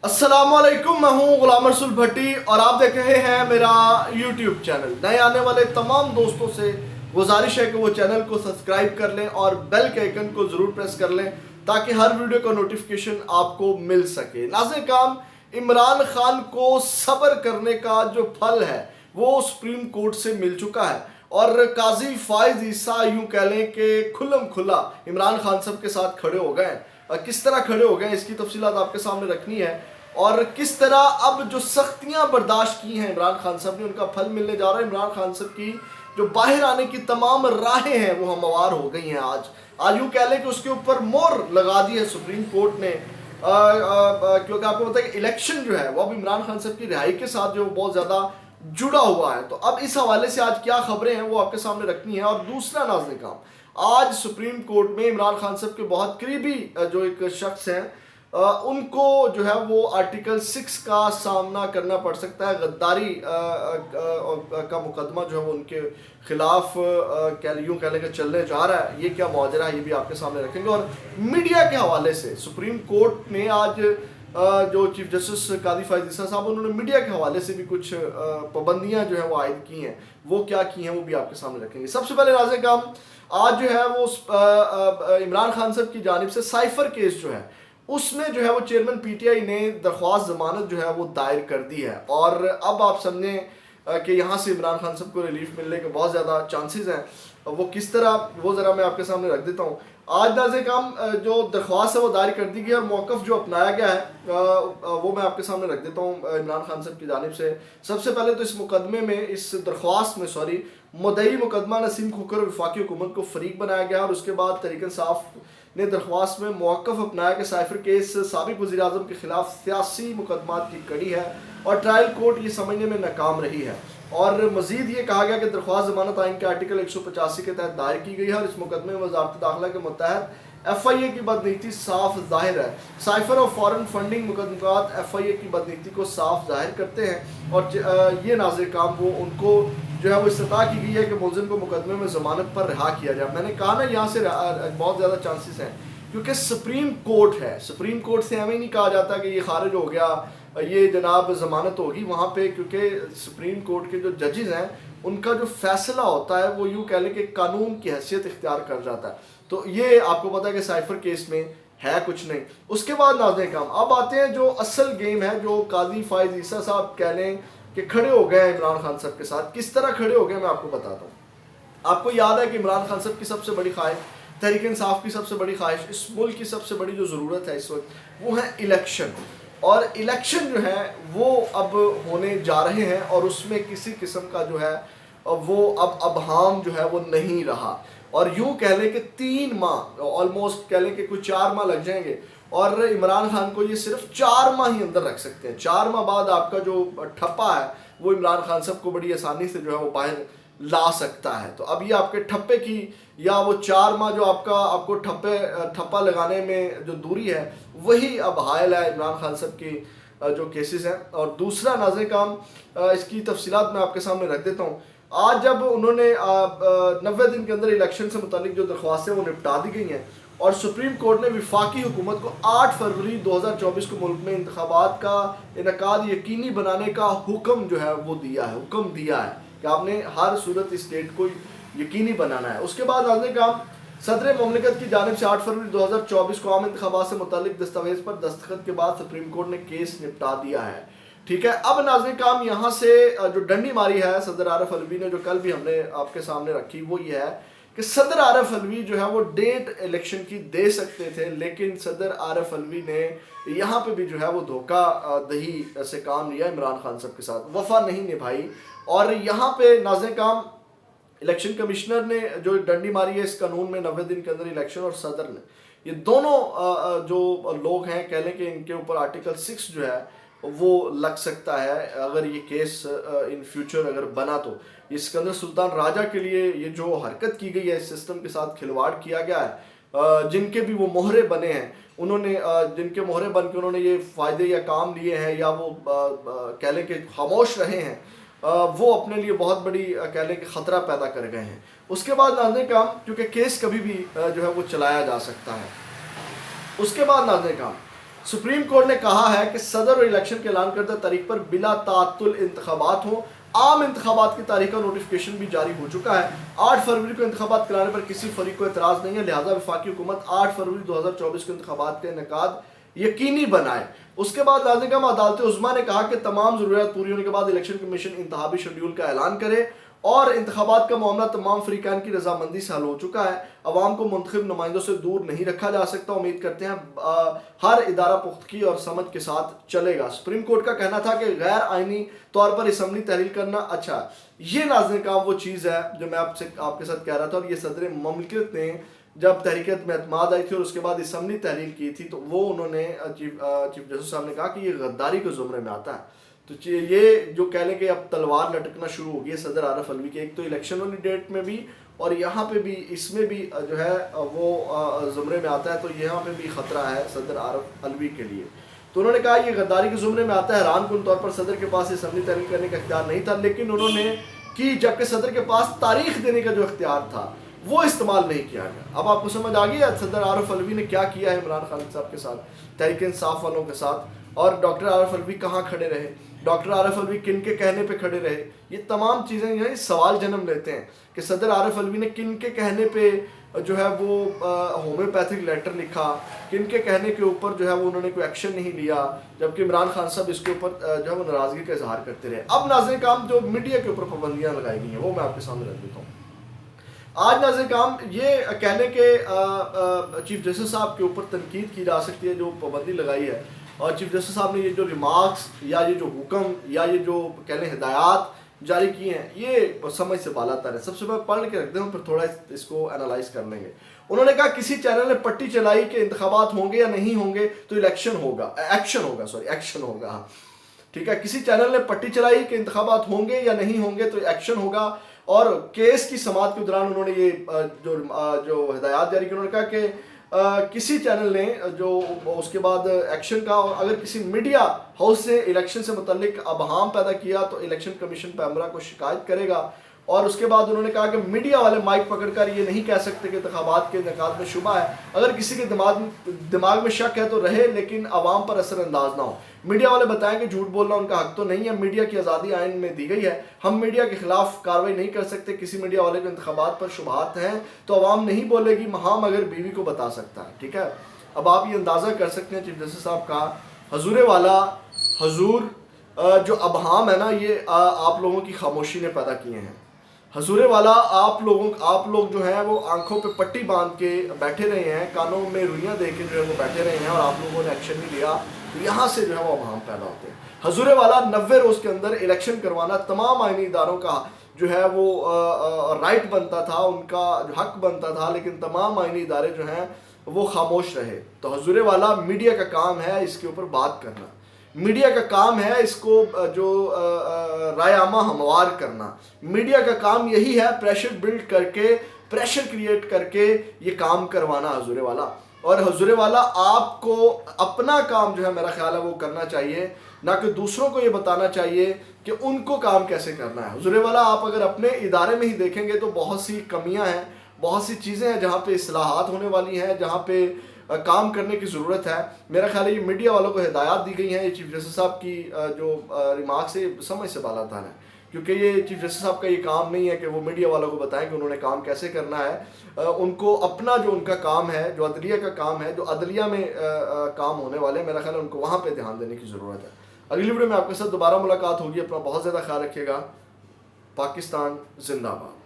अस्सलाम वालेकुम, मैं हूं गुलाम रसूल भट्टी और आप देख रहे हैं मेरा यूट्यूब चैनल। नए आने वाले तमाम दोस्तों से गुजारिश है कि वो चैनल को सब्सक्राइब कर लें और बेल के आइकन को ज़रूर प्रेस कर लें ताकि हर वीडियो का नोटिफिकेशन आपको मिल सके। नाज़रीन काम, इमरान खान को सब्र करने का जो फल है वो सुप्रीम कोर्ट से मिल चुका है और काजी फाइज ईसा यूँ कह लें कि खुल्लम खुल्ला इमरान खान साहब के साथ खड़े हो गए हैं। किस तरह खड़े हो गए इसकी तफसीलात आपके सामने रखनी है और किस तरह अब जो सख्तियां बर्दाश्त की हैं इमरान खान साहब ने उनका फल मिलने जा रहा है। इमरान खान साहब की जो बाहर आने की तमाम राहें हैं वो हमवार हो गई हैं। आज यूँ कह लें कि उसके ऊपर मोहर लगा दी है सुप्रीम कोर्ट ने, क्योंकि आपको पता है कि इलेक्शन जो है वो अब इमरान खान साहब की रिहाई के साथ जो बहुत ज़्यादा जुड़ा हुआ है। तो अब इस हवाले से आज क्या खबरें हैं वो आपके सामने रखनी है। और दूसरा नाज़रीन काम, आज सुप्रीम कोर्ट में इमरान खान साहब के बहुत करीबी जो एक शख्स हैं उनको जो है वो आर्टिकल 6 का सामना करना पड़ सकता है। गद्दारी का मुकदमा जो है वो उनके खिलाफ यूँ कह लें चलने जा रहा है। ये क्या माजरा है ये भी आपके सामने रखेंगे। और मीडिया के हवाले से सुप्रीम कोर्ट ने आज जो चीफ जस्टिस काजी फाइज ईसा साहब उन्होंने मीडिया के हवाले से भी कुछ पाबंदियां जो है वो आयद की हैं, वो क्या की हैं वो भी आपके सामने रखेंगे। सबसे पहले नाज़रीन काम, आज जो है वो इमरान खान साहब की जानिब से साइफर केस जो है उसमें जो है वो चेयरमैन पीटीआई ने दरख्वास्त जमानत जो है वो दायर कर दी है। और अब आप समझें कि यहाँ से इमरान खान साहब को रिलीफ मिलने के बहुत ज़्यादा चांसेस हैं। वो किस तरह वो ज़रा मैं आपके सामने रख देता हूँ। आज नाज़रीन काम जो दरख्वास्त है वो दायर कर दी गई और मौक़िफ़ जो अपनाया गया है वो मैं आपके सामने रख देता हूँ इमरान खान साहब की जानिब से। सबसे पहले तो इस मुकदमे में इस दरख्वास्त में मुद्दई मुकदमा नसीम खोखर और वफाकी हुकूमत को फरीक बनाया गया। और उसके बाद तहरीक इंसाफ ने दरख्वास्त में मौक़िफ़ अपनाया कि साइफर केस साबिक़ वज़ीर-ए-आज़म के खिलाफ सियासी मुकदमात की कड़ी है और ट्रायल कोर्ट ये समझने में नाकाम रही है। और मज़ीद ये कहा गया कि दरख्वास्त ज़मानत आइन के आर्टिकल 185 के तहत दायर की गई है और इस मुकदमे में वज़ारत दाखिला के मुतहद FIA की बदनीति साफ जाहिर है। साइफर और फॉरेन फंडिंग मुकदमात FIA की बदनीति को साफ जाहिर करते हैं। और ये नाज़रीन काम वो उनको जो है वो इस्तता की गई है कि मुलज़िम को मुकदमे में ज़मानत पर रिहा किया जाए। मैंने कहा ना यहाँ से बहुत ज़्यादा चांसेस हैं क्योंकि सुप्रीम कोर्ट है। सुप्रीम कोर्ट से हमें नहीं कहा जाता कि ये खारिज हो गया, ये जनाब ज़मानत होगी वहाँ पे, क्योंकि सुप्रीम कोर्ट के जो जजेस हैं उनका जो फैसला होता है वो यूँ कह लें कि कानून की हैसियत इख्तियार कर जाता है। तो ये आपको पता है कि साइफर केस में है कुछ नहीं। उसके बाद नाज़रीन काम, अब आते हैं जो असल गेम है, जो काजी फाइज ईसा साहब कह लें कि खड़े हो गए हैं इमरान खान साहब के साथ। किस तरह खड़े हो गए मैं आपको बताता हूँ। आपको याद है कि इमरान खान साहब की सबसे बड़ी ख्वाहिश, तहरीक इंसाफ की सबसे बड़ी ख्वाहिश, इस मुल्क की सबसे बड़ी जो ज़रूरत है इस वक्त वो है इलेक्शन। और इलेक्शन जो है वो अब होने जा रहे हैं और उसमें किसी किस्म का जो है वो अब अबहाम जो है वो नहीं रहा। और यूँ कह लें कि 3 माह ऑलमोस्ट कह लें कि कुछ 4 माह लग जाएंगे और इमरान खान को ये सिर्फ 4 माह ही अंदर रख सकते हैं। 4 माह बाद आपका जो ठप्पा है वो इमरान खान साहब को बड़ी आसानी से जो है वो बाहर ला सकता है। तो अब ये आपके ठप्पे की या वो 4 माह जो आपको ठप्पा लगाने में जो दूरी है वही अब हायल है इमरान खान साहब की जो केसेस हैं। और दूसरा नाज़रीन काम, इसकी तफसीलात मैं आपके सामने रख देता हूँ। आज जब उन्होंने 90 दिन के अंदर इलेक्शन से मुतालिक जो दरख्वास्तें वो निपटा दी गई हैं और सुप्रीम कोर्ट ने वफाकी हुकूमत को 8 फरवरी 2024 को मुल्क में इंतखाबात का इनकाद यकीनी बनाने का हुक्म जो है वो हुक्म दिया है कि आपने हर सूरत इस डेट को यकीनी बनाना है। उसके बाद नाज़रीन काम, सदर ममलिकत की जानिब से 8 फरवरी 2024 को आम इंतखाबात से मुतालिक दस्तावेज़ पर दस्तखत के बाद सुप्रीम कोर्ट ने केस निपटा दिया है। ठीक है, अब नाज़रीन काम यहाँ से जो डंडी मारी है सदर आरिफ अलवी ने, जो कल भी हमने आपके सामने रखी, वो ये है कि सदर आरिफ अलवी जो है वो डेट इलेक्शन की दे सकते थे, लेकिन सदर आरिफ अलवी ने यहाँ पे भी जो है वो धोखा दही से काम लिया, इमरान खान साहब के साथ वफा नहीं निभाई। और यहाँ पे नाज़रीन काम इलेक्शन कमिश्नर ने जो डंडी मारी है इस कानून में 90 दिन के अंदर इलेक्शन, और सदर ने, ये दोनों जो लोग हैं कह लें कि इनके ऊपर आर्टिकल 6 जो है वो लग सकता है अगर ये केस इन फ्यूचर अगर बना। तो सिकंदर सुल्तान राजा के लिए ये जो हरकत की गई है, इस सिस्टम के साथ खिलवाड़ किया गया है, जिनके भी वो मोहरे बने हैं, उन्होंने जिनके मोहरे बन के उन्होंने ये फ़ायदे या काम लिए हैं या वो कह लें कि खामोश रहे हैं, वो अपने लिए बहुत बड़ी कह लें कि ख़तरा पैदा कर गए हैं। उसके बाद नाज़रीन काम, क्योंकि केस कभी भी जो है वो चलाया जा सकता है। उसके बाद नाज़रीन काम, सुप्रीम कोर्ट ने कहा है कि सदर और इलेक्शन के ऐलान करदा तारीख पर बिला तातुल इंतखाबात हो। आम इंतखाबात की तारीख का नोटिफिकेशन भी जारी हो चुका है। 8 फरवरी को इंतखाबात कराने पर किसी फरीक को एतराज़ नहीं है, लिहाजा वफाकी हुकूमत 8 फरवरी 2024 को इंतखाबात का इनेकाद यकीनी बनाए। उसके बाद नाज़िम अदालत उज़्मा ने कहा कि तमाम ज़रूरियात पूरी होने के बाद इलेक्शन कमीशन इंतखाबी शेड्यूल का ऐलान करे और इंतखाबात का मामला तमाम फ़रीक़ान की रजामंदी से हल हो चुका है। अवाम को मुंतखब नुमाइंदों से दूर नहीं रखा जा सकता। उम्मीद करते हैं हर इदारा पुख्तगी और समझ के साथ चलेगा। सुप्रीम कोर्ट का कहना था कि गैर आइनी तौर पर इसम्बली तहलील करना, अच्छा ये नाज़रीन काम वो चीज़ है जो मैं आपके साथ कह रहा था, और ये सदर ममलिकत ने जब तहरीक में एतमाद आई थी और उसके बाद इसम्बली तहलील की थी तो वो उन्होंने चीफ जस्टिस साहब ने कहा कि ये गद्दारी के ज़ुमरे में आता है। तो ये जो कह लें कि अब तलवार लटकना शुरू हो गई है सदर आरफ अलवी के, एक तो इलेक्शन वाली डेट में भी और यहाँ पे भी, इसमें भी जो है वो ज़ुमरे में आता है, तो यहाँ पे भी ख़तरा है सदर आरफ अलवी के लिए। तो उन्होंने कहा ये गद्दारी के ज़ुमरे में आता है। हैरानकुन तौर पर सदर के पास इसम्बली तहलील करने का इख्तियार नहीं था, लेकिन उन्होंने की, जबकि सदर के पास तारीख देने का जो इख्तियार था वो इस्तेमाल नहीं किया गया। अब आपको समझ आ गई सदर आरफ अलवी ने क्या किया है इमरान खान साहब के साथ, तहरीक इंसाफ वालों के साथ, और डॉक्टर आरफ अलवी कहाँ खड़े रहे, डॉक्टर आरफ अलवी किन के कहने पे खड़े रहे। ये तमाम चीज़ें जो है सवाल जन्म लेते हैं कि सदर आरफ अलवी ने किन के कहने पे जो है वो होम्योपैथिक लेटर लिखा, किन के कहने के ऊपर जो है वो उन्होंने कोई एक्शन नहीं लिया, जबकि इमरान खान साहब इसके ऊपर जो है वो नाराज़गी का इजहार करते रहे। अब नाज़रीन काम जो मीडिया के ऊपर पाबंदियाँ लगाई गई हैं वो मैं आपके सामने रख देता हूँ। आज नाज़रीन काम ये कहने के चीफ जस्टिस साहब के ऊपर तनकीद की जा सकती है जो पाबंदी लगाई है, और चीफ जस्टिस साहब ने ये जो रिमार्क्स या ये जो हुक्म या ये जो कह लें हिदायत जारी की हैं ये समझ से बालातर है। सबसे पहले पढ़ के रख दें, फिर थोड़ा इसको एनालाइज कर लेंगे। उन्होंने कहा किसी चैनल ने पट्टी चलाई कि इंतखाबात होंगे या नहीं होंगे तो एक्शन होगा, एक्शन होगा। हाँ ठीक है, किसी चैनल ने पट्टी चलाई कि इंतखाबात होंगे या नहीं होंगे तो एक्शन होगा। और केस की समाअत के दौरान उन्होंने ये जो हिदायत जारी की, उन्होंने कहा कि किसी चैनल ने जो उसके बाद एक्शन का, और अगर किसी मीडिया हाउस से इलेक्शन से मुतल्लिक अबहाम पैदा किया तो इलेक्शन कमीशन पैमरा को शिकायत करेगा। और उसके बाद उन्होंने कहा कि मीडिया वाले माइक पकड़कर ये नहीं कह सकते कि इंतखाबात के इनेकाद में शुबा है। अगर किसी के दिमाग में शक है तो रहे, लेकिन आवाम पर असरअंदाज ना हो। मीडिया वाले बताएं कि झूठ बोलना उनका हक तो नहीं है, मीडिया की आज़ादी आइन में दी गई है, हम मीडिया के खिलाफ कार्रवाई नहीं कर सकते। किसी मीडिया वाले को इंतखाबात पर शुबहात हैं तो आवाम नहीं बोलेगी, हाँ मगर बीवी को बता सकता है। ठीक है, अब आप ये अंदाज़ा कर सकते हैं चीफ जस्टिस साहब का हजूर वाला हजूर जो अबहाम है ना, ये आप लोगों की खामोशी ने पैदा किए हैं। हजूरे वाला आप लोग जो है वो आंखों पे पट्टी बांध के बैठे रहे हैं, कानों में रुइयाँ दे के जो है वो बैठे रहे हैं, और आप लोगों ने एक्शन नहीं लिया, तो यहाँ से जो है वो अबहाम पैदा होते हैं। हजूरे वाला 90 रोज़ के अंदर इलेक्शन करवाना तमाम आइनी इदारों का जो है वो राइट बनता था, उनका जो हक बनता था, लेकिन तमाम आइनी इदारे जो हैं वो खामोश रहे। तो हजूरे वाला मीडिया का काम है इसके ऊपर बात करना, मीडिया का काम है इसको जो राय आमा हमवार करना, मीडिया का काम यही है प्रेशर बिल्ड करके, प्रेशर क्रिएट करके ये काम करवाना हजूरे वाला। और हजूरे वाला आपको अपना काम जो है मेरा ख्याल है वो करना चाहिए, ना कि दूसरों को ये बताना चाहिए कि उनको काम कैसे करना है। हजूरे वाला आप अगर अपने इदारे में ही देखेंगे तो बहुत सी कमियां हैं, बहुत सी चीज़ें हैं जहाँ पे इस्लाहात होने वाली हैं, जहाँ पे काम करने की ज़रूरत है। मेरा ख्याल है ये मीडिया वालों को हिदायत दी गई है, ये चीफ जस्टिस साहब की जो रिमार्क्स है समझ से बालातर है, क्योंकि ये चीफ जस्टिस साहब का ये काम नहीं है कि वो मीडिया वालों को बताएं कि उन्होंने काम कैसे करना है। उनको अपना जो उनका काम है, जो अदलिया का काम है, जो अदलिया में काम होने वाले हैं, मेरा ख्याल है उनको वहाँ पर ध्यान देने की ज़रूरत है। अगली वीडियो में आपके साथ दोबारा मुलाकात होगी, अपना बहुत ज़्यादा ख्याल रखिएगा। पाकिस्तान जिंदाबाद।